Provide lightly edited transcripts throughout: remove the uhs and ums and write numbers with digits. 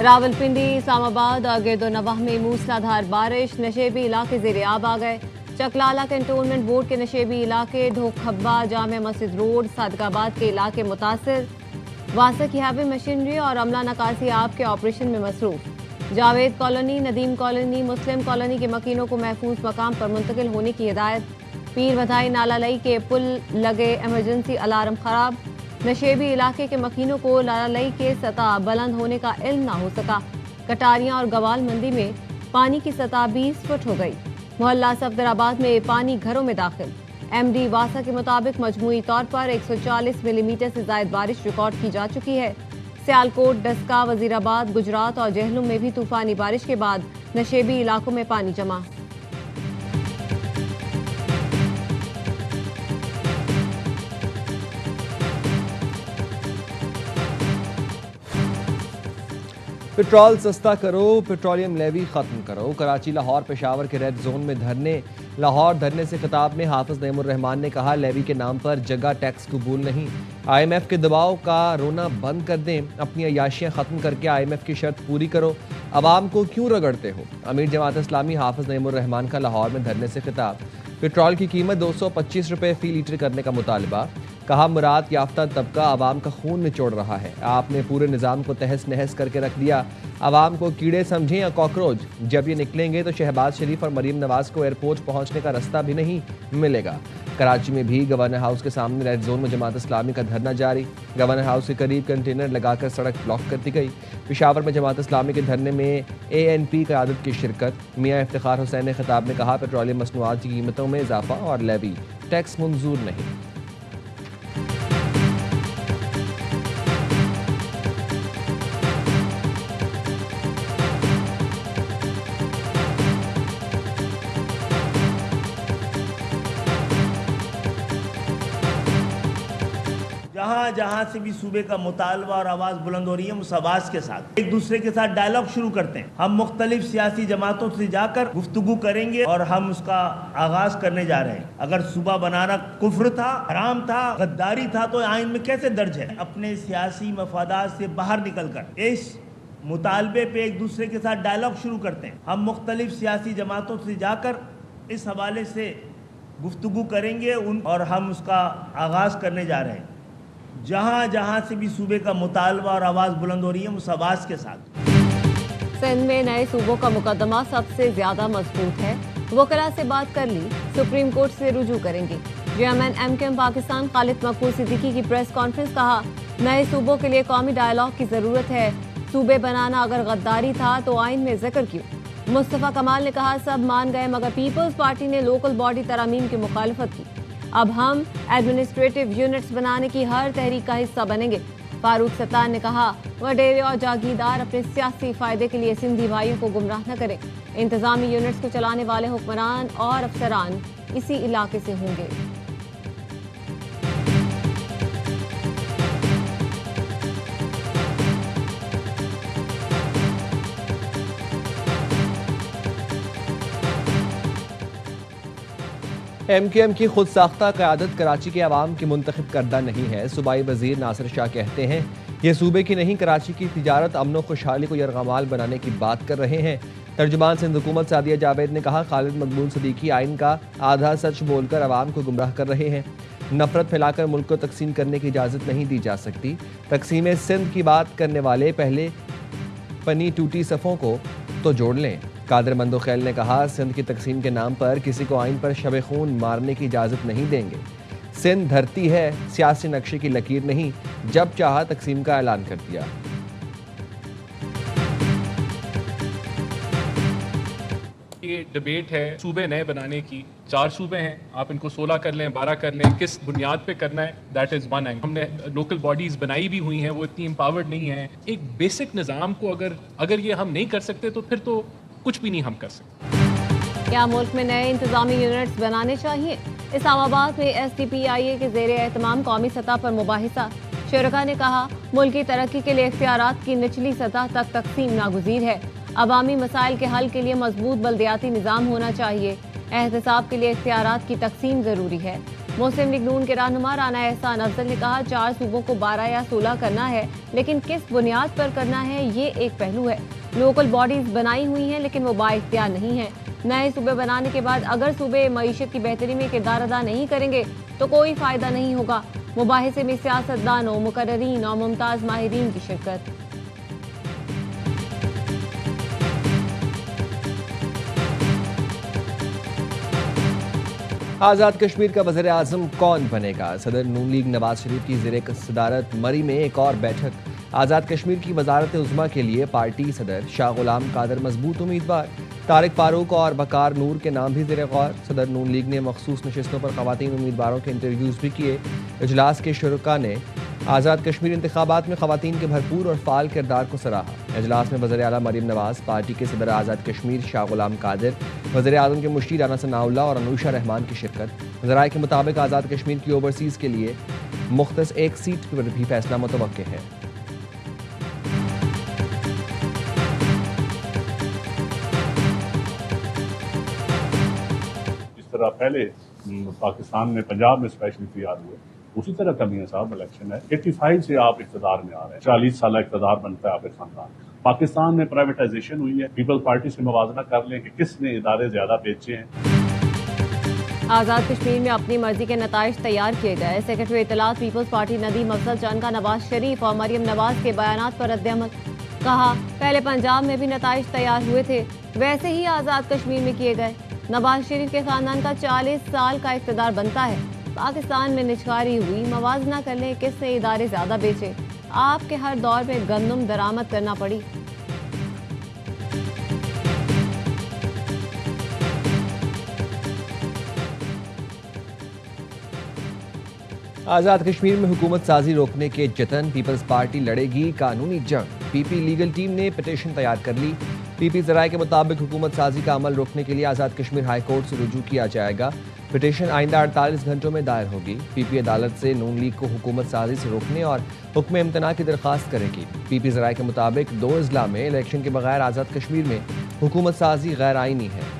रावलपिंडी, इस्लामाबाद और गिरदोनवाह में मूसलाधार बारिश, नशेबी इलाके ज़ेर-आब आ गए। चकलाला कैंटोनमेंट बोर्ड के नशेबी इलाके, ढोखब्बा, जामिया मस्जिद रोड, सादकाबाद के इलाके मुतासिर। वासा की हैवी मशीनरी और अमला नकासी आब के ऑपरेशन में मसरूफ। जावेद कॉलोनी, नदीम कॉलोनी, मुस्लिम कॉलोनी के मकीनों को महफूज मकाम पर मुंतकिल होने की हिदायत। पीर बधाई नाला लई के पुल लगे इमरजेंसी अलार्म खराब। नशेबी इलाके के मकीनों को नाला लई के सतह बुलंद होने का इल्म ना हो सका। कटारियां और गवाल मंदी में पानी की सतह 20 फुट हो गई। मोहल्ला सफदराबाद में पानी घरों में दाखिल। एमडी वासा के मुताबिक मजमूई तौर पर 140 मिलीमीटर से ज्यादा बारिश रिकॉर्ड की जा चुकी है। सियालकोट, डस्का, वजीराबाद, गुजरात और जहलुम में भी तूफानी बारिश के बाद नशेबी इलाकों में पानी जमा। पेट्रोल सस्ता करो, पेट्रोलियम लेवी खत्म करो। कराची, लाहौर, पेशावर के रेड जोन में धरने। लाहौर धरने से खिताब में हाफिज नईमुर रहमान ने कहा, लेवी के नाम पर जगह टैक्स कबूल नहीं। IMF के दबाव का रोना बंद कर दें, अपनी अयाशियाँ ख़त्म करके IMF की शर्त पूरी करो। अवाम को क्यों रगड़ते हो? अमीर जमात इस्लामी हाफिज नईमुर रहमान का लाहौर में धरने से खिताब। पेट्रोल की कीमत 225 रुपये फ़ी लीटर करने का मुतालबा। कहा, मुराद याफ्ता तबका आवाम का खून निचोड़ रहा है। आपने पूरे निज़ाम को तहस नहस करके रख दिया। आवाम को कीड़े समझें या कॉकरोच। जब ये निकलेंगे तो शहबाज शरीफ और मरीम नवाज को एयरपोर्ट पहुंचने का रास्ता भी नहीं मिलेगा। कराची में भी गवर्नर हाउस के सामने रेड जोन में जमात इस्लामी का धरना जारी। गवर्नर हाउस के करीब कंटेनर लगाकर सड़क ब्लॉक कर दी गई। पेशावर में जमात इस्लामी के धरने में ANP क़यादत की शिरकत। मियाँ इफ्तिखार हुसैन ने खिताब में कहा, पेट्रोलियम मसनूआत की कीमतों में इजाफा और लेवी टैक्स मंजूर नहीं। जहाँ जहाँ से भी सूबे का मुतालबा और आवाज़ बुलंद हो रही है, उस आवाज़ के साथ एक दूसरे के साथ डायलॉग शुरू करते हैं। हम मुख्तलिफ सियासी जमातों से जाकर गुफ्तगू करेंगे और हम उसका आगाज करने जा रहे हैं। अगर सूबा बनाना कुफ्र था, हराम था, गद्दारी था, तो आइन में कैसे दर्ज है? अपने सियासी मफादात से बाहर निकल कर इस मुतालबे पे एक दूसरे के साथ डायलॉग शुरू करते हैं। हम मुख्तलिफ सियासी जमातों से जाकर इस हवाले से गुफ्तगू करेंगे और हम उसका आगाज करने जा रहे हैं। जहाँ जहाँ से भी सूबे का मुतालबा और आवाज़ बुलंद हो रही है, उस आवाज़ के साथ। सिंध में नए सूबों का मुकदमा सबसे ज्यादा मजबूत है। वकला से बात कर ली, सुप्रीम कोर्ट से रुजू करेंगे। चेयरमैन MKM पाकिस्तान खालिद मकबूल सिद्दीकी की प्रेस कॉन्फ्रेंस। कहा, नए सूबों के लिए कौमी डायलॉग की जरूरत है। सूबे बनाना अगर गद्दारी था तो आइन में जिक्र क्यों? मुस्तफ़ा कमाल ने कहा, सब मान गए मगर पीपल्स पार्टी ने लोकल बॉडी तरामीम की मुखालफत की। अब हम एडमिनिस्ट्रेटिव यूनिट्स बनाने की हर तहरीक का हिस्सा बनेंगे। फारूक सत्तार ने कहा, वडेरे और जागीरदार अपने सियासी फायदे के लिए सिंधी भाइयों को गुमराह न करें। इंतजामी यूनिट्स को चलाने वाले हुक्मरान और अफसरान इसी इलाके से होंगे। MKM की खुद साख्ता क़यादत कराची के अवाम की मुंतखब करदा नहीं है। सूबाई वजीर नासिर शाह कहते हैं, ये सूबे की नहीं, कराची की तिजारत, अमन खुशहाली को यरगमाल बनाने की बात कर रहे हैं। तर्जुमान सिंध हुकूमत सादिया जावेद ने कहा, खालिद मकबूल सिद्दीकी आइन का आधा सच बोलकर अवाम को गुमराह कर रहे हैं। नफरत फैलाकर मुल्क को तकसीम करने की इजाज़त नहीं दी जा सकती। तकसीम सिंध की बात करने वाले पहले पनी टूटी सफ़ों को तो जोड़ लें। कादिर मंदोखैल ने कहा, सिंध की तकसीम के नाम पर किसी को आइन पर शब खून मारने की इजाज़त नहीं देंगे। सिंध धरती है, सियासी नक्शे की लकीर नहीं। जब चाहा तकसीम का ऐलान कर दिया। ये डिबेट है सूबे नए बनाने की। 4 सूबे हैं, आप इनको 16 कर लें, 12 कर लें, किस बुनियाद पे करना है, दैट इज़ वन एंगल। हमने लोकल बॉडीज़ बनाई भी हुई हैं, वो इतनी एम्पावर्ड नहीं है। एक बेसिक निज़ाम को अगर ये हम नहीं कर सकते तो फिर तो कुछ भी नहीं हम कर सकते। क्या मुल्क में नए इंतजामी यूनिट्स बनाने चाहिए? इस्लामाबाद में SDPIA के ज़ेरे एहतमाम कौमी सतह पर मुबाहिसा। शुरका ने कहा, मुल्क की तरक्की के लिए इख्तियारात की निचली सतह तक तकसीम नागुज़ीर है। अवामी मसाइल के हल के लिए मजबूत बल्दियाती निज़ाम होना चाहिए। एहतसाब के लिए इख्तियारात की तकसीम ज़रूरी है। मुस्लिम लीग नून के रहनुमा राना एहसान अफजल ने कहा 4 सूबों को 12 या 16 करना है, लेकिन किस बुनियाद पर करना है ये एक पहलू है। लोकल बॉडीज बनाई हुई हैं लेकिन वो बाइख्तियार नहीं है। नए सूबे बनाने के बाद अगर सूबे मईशत की बेहतरी में किरदार अदा नहीं करेंगे तो कोई फायदा नहीं होगा। मुबाहिसे में सियासतदानों, मुकर्ररीन और मुमताज माहिरीन की शिरकत। आज़ाद कश्मीर का वज़ीर आज़म कौन बनेगा? सदर नून लीग नवाज शरीफ की ज़ेर सदारत मरी में एक और बैठक। आज़ाद कश्मीर की वज़ारत उज़्मा के लिए पार्टी सदर शाह गुलाम कादर मजबूत उम्मीदवार। तारिक फारूक और बकार नूर के नाम भी ज़ेर गौर। सदर नून लीग ने मखसूस नशिस्तों पर ख़वातीन उम्मीदवारों के इंटरव्यूज़ भी किए। इजलास के शुरका ने आज़ाद कश्मीर इंतखाबात में ख़वातीन के भरपूर और फ़ाल किरदार को सराहा। इजलास में वज़ीर आला मरीम नवाज, पार्टी के सदर आज़ाद कश्मीर शाह गुलाम कादिर, वज़ीर आज़म के मुश्ती राना सनाउल्लाह और अनूशा रहमान की शिरकत। ज़राए के मुताबिक आज़ाद कश्मीर की ओवरसीज़ के लिए मुख्तस एक सीट पर भी फैसला मुतवक्के है। जिस तरह पहले पाकिस्तान में पंजाब में स्पेशल इख्तियार हुए, उसी तरह का मियां साहब इलेक्शन है। 85 से आप इख्तिदार में आ रहे हैं, 40 साल इख्तिदार बनता है आपके खानदान। पाकिस्तान में प्राइवेटाइजेशन हुई है, पीपल्स पार्टी से मुवाजना कर लें कि किसने इदारे ज्यादा बेचे हैं। आज़ाद कश्मीर में अपनी मर्जी के नताइज तैयार किए गए। सेक्रेटरी इत्तलात पीपल्स पार्टी नदीम अफजल चंद का नवाज शरीफ और मरियम नवाज के बयानात पर रद्द-ए-अमल। कहा, पहले पंजाब में भी नताइज तैयार हुए थे, वैसे ही आज़ाद कश्मीर में किए गए। नवाज शरीफ के खानदान का 40 साल का इख्तिदार बनता है। पाकिस्तान में निचकारी हुई, मवाजना कर लें किसने इदारे ज्यादा बेचे। आपके हर दौर में गंदम दरामद करना पड़ी। आज़ाद कश्मीर में हुकूमत साजी रोकने के जतन, पीपल्स पार्टी लड़ेगी कानूनी जंग। पीपी लीगल टीम ने पिटीशन तैयार कर ली। पीपी ज़राए के मुताबिक हुकूमत साजी का अमल रोकने के लिए आज़ाद कश्मीर हाई कोर्ट से रुजू किया जाएगा। पिटीशन आइंदा 48 घंटों में दायर होगी। पीपी अदालत से नून लीग को हुकूमत साजी से रोकने और हुक्म इम्तना की दरख्वास्त करेगी। पीपी ज़राए के मुताबिक 2 अजला में इलेक्शन के बगैर आज़ाद कश्मीर में हुकूमत साजी गैर आईनी है।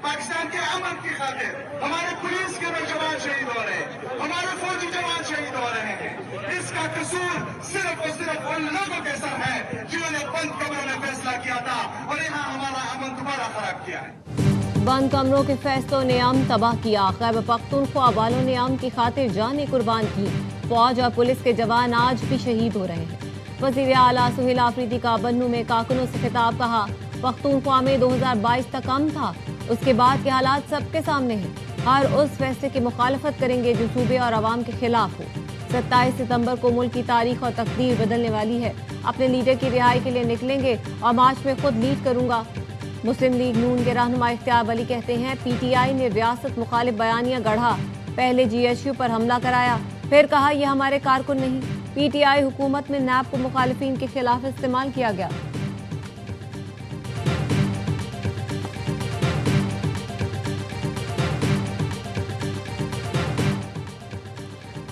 पाकिस्तान के अमन की खातिर हमारे पुलिस के जवान शहीद हो रहे हैं, हमारे फौजी जवान शहीद हो रहे हैं। इसका कसूर सिर्फ और सिर्फ उन लोगों के सर है जिन्होंने बंद कमरों में फैसला किया था और यहाँ हमारा अमन दोबारा खराब किया है। बंद कमरों के फैसलों ने अमन तबाह किया। खैबर पख्तूनख्वा वालों ने अमन की खातिर जानें कुर्बान की। फौज और पुलिस के जवान आज भी शहीद हो रहे हैं। वज़ीर आला सुहेल आफरीदी का बन्नू में कारकुनों से खिताब। कहा, पख्तूनख्वा में 2022 तक अमन था, उसके बाद के हालात सबके सामने हैं। हर उस फैसले की मुखालफत करेंगे जो सूबे और आवाम के खिलाफ हो। 27 सितंबर को मुल्क की तारीख और तकदीर बदलने वाली है। अपने लीडर की रिहाई के लिए निकलेंगे और मार्च में खुद लीड करूंगा। मुस्लिम लीग नून के रहनुमा इख्तियार वली कहते हैं, पीटीआई ने रियासत मुखालिफ बयानिया गढ़ा, पहले जीएचयू पर हमला कराया, फिर कहा यह हमारे कारकुन नहीं। पीटीआई हुकूमत में नैब को मुखालिफिन के खिलाफ इस्तेमाल किया गया।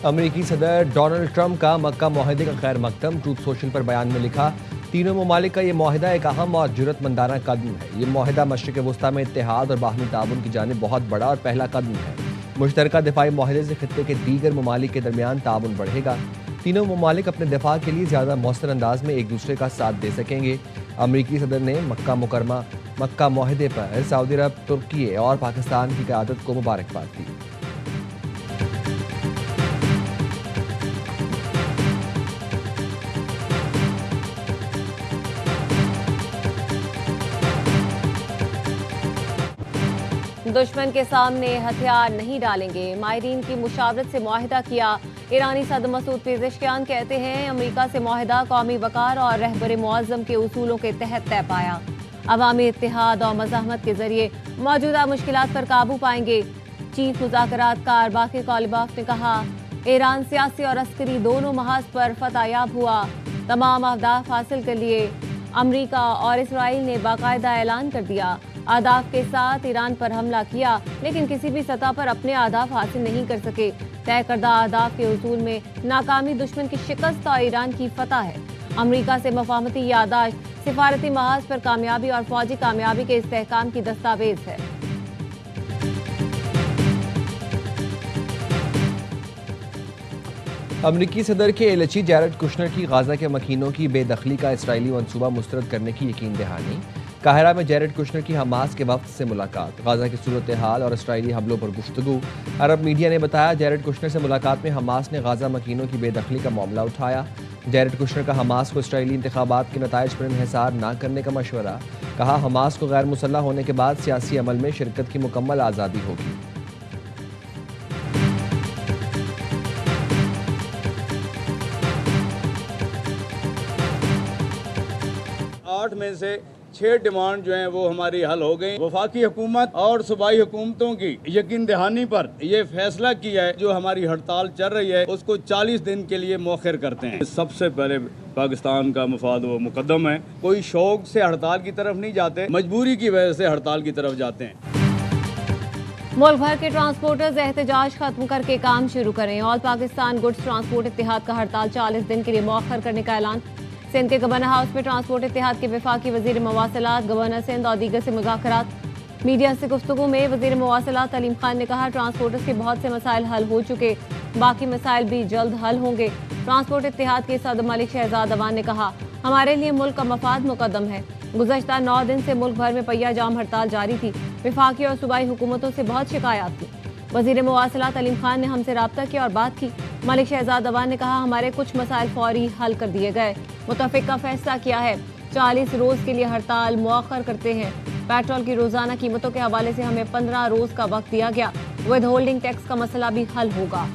अमेरिकी सदर डोनाल्ड ट्रंप का मक्का मुआहदे का खैर मकदम। ट्रूथ सोशल पर बयान में लिखा, तीनों ममालिक का ये मुआहदा एक अहम और जुर्रतमंदाना कदम है। ये मुआहदा मशरिक़ वस्ता में इत्तेहाद और बाहमी ताउन की जानिब बहुत बड़ा और पहला कदम है। मुश्तरका दिफाई मुआहदे से खित्ते के दीगर ममालिक के दरमियान ताउन बढ़ेगा। तीनों ममालिक अपने दिफा के लिए ज़्यादा मौसर अंदाज में एक दूसरे का साथ दे सकेंगे। अमेरिकी सदर ने मक्का मुआहदे पर सऊदी अरब, तुर्की और पाकिस्तान की क़यादत को मुबारकबाद दी। दुश्मन के सामने हथियार नहीं डालेंगे। माहिरीन की मुशावरत से मुआहिदा किया। ईरानी सदर मसूद पेज़ेशकियान कहते हैं, अमेरिका से मुआहिदा कौमी वकार और रहबर मुअज़्ज़म के उसूलों के तहत तय पाया। अवामी इत्तेहाद और मज़ाहमत के जरिए मौजूदा मुश्किलात पर काबू पाएंगे। चीफ मुज़ाकरातकार बाक़िर कालिबाफ ने कहा, ईरान सियासी और अस्करी दोनों महाज पर फतहयाब हुआ। तमाम अहदाफ हासिल कर लिए। अमेरिका और इसराइल ने बाकायदा ऐलान कर दिया, अहदाफ के साथ ईरान पर हमला किया, लेकिन किसी भी सतह पर अपने अहदाफ हासिल नहीं कर सके। तय करदा अहदाफ के उसूल में नाकामी दुश्मन की शिकस्त और ईरान की फतह है। अमरीका से मफाहमती यादाश्त सिफारती महाज पर कामयाबी और फौजी कामयाबी के इस्तेहकाम की दस्तावेज है। अमरीकी सदर के एलची जैरेड कुशनर की गाजा के मकीनों की बेदखली का इसराइली मनसूबा मुस्तरद करने की यकीन दहानी। काहिरा में जैरेड कुशनर की हमास के वफ्द से मुलाकात, गाजा की सूरत हाल और इसराइली हमलों पर गुफ्तगू। अरब मीडिया ने बताया जैरेड कुशनर से मुलाकात में हमास ने गाजा मकीनों की बेदखली का मामला उठाया। जैरेड कुशनर का हमास को इसराइली इंतखाबात के नताइज पर इन्हिसार न करने का मशवरा। कहा हमास को गैर मुसल्लह होने के बाद सियासी अमल में शिरकत की मुकम्मल आज़ादी होगी। 8 में से 6 डिमांड जो हैं वो हमारी हल हो गई। वफाकी हुकूमत और सूबाई हुकूमतों की यकीन दहानी पर ये फैसला किया है जो हमारी हड़ताल चल रही है उसको 40 दिन के लिए मौखर करते हैं। सबसे पहले पाकिस्तान का मफाद वो मुकद्दम है। कोई शौक से हड़ताल की तरफ नहीं जाते, मजबूरी की वजह से हड़ताल की तरफ जाते हैं। मुल्क भर के ट्रांसपोर्टर्स एहतजाज खत्म करके काम शुरू करें। ऑल पाकिस्तान गुड्स ट्रांसपोर्ट इत्तेहाद का हड़ताल 40 दिन के लिए मौखर करने का ऐलान। सिंध के गवर्नर हाउस में ट्रांसपोर्ट इत्तेहाद के वफाकी वजीर मवासलात, गवर्नर सिंध और दीगर से मुज़ाकरात। मीडिया से गुफ्तगू में वजीर मवासलात अलीम खान ने कहा ट्रांसपोर्टर्स के बहुत से मसाइल हल हो चुके, बाकी मसाइल भी जल्द हल होंगे। ट्रांसपोर्ट इत्तेहाद के सदर मलिक शहजाद अवान ने कहा हमारे लिए मुल्क का मफाद मुकद्दम है। गुज़श्ता 9 दिन से मुल्क भर में पहिया जाम हड़ताल जारी थी। वफाकी और सूबाई हुकूमतों से बहुत शिकायत थी। वजीर मवासलात अलीम खान ने हमसे रब्ता किया और बात की। मलिक शहजाद अवान ने कहा हमारे कुछ मसाइल फौरी हल कर दिए गए। मुतफ़िक का फैसला किया है 40 रोज़ के लिए हड़ताल मौखर करते हैं। पेट्रोल की रोज़ाना कीमतों के हवाले से हमें 15 रोज़ का वक्त दिया गया। विद होल्डिंग टैक्स का मसला भी हल होगा।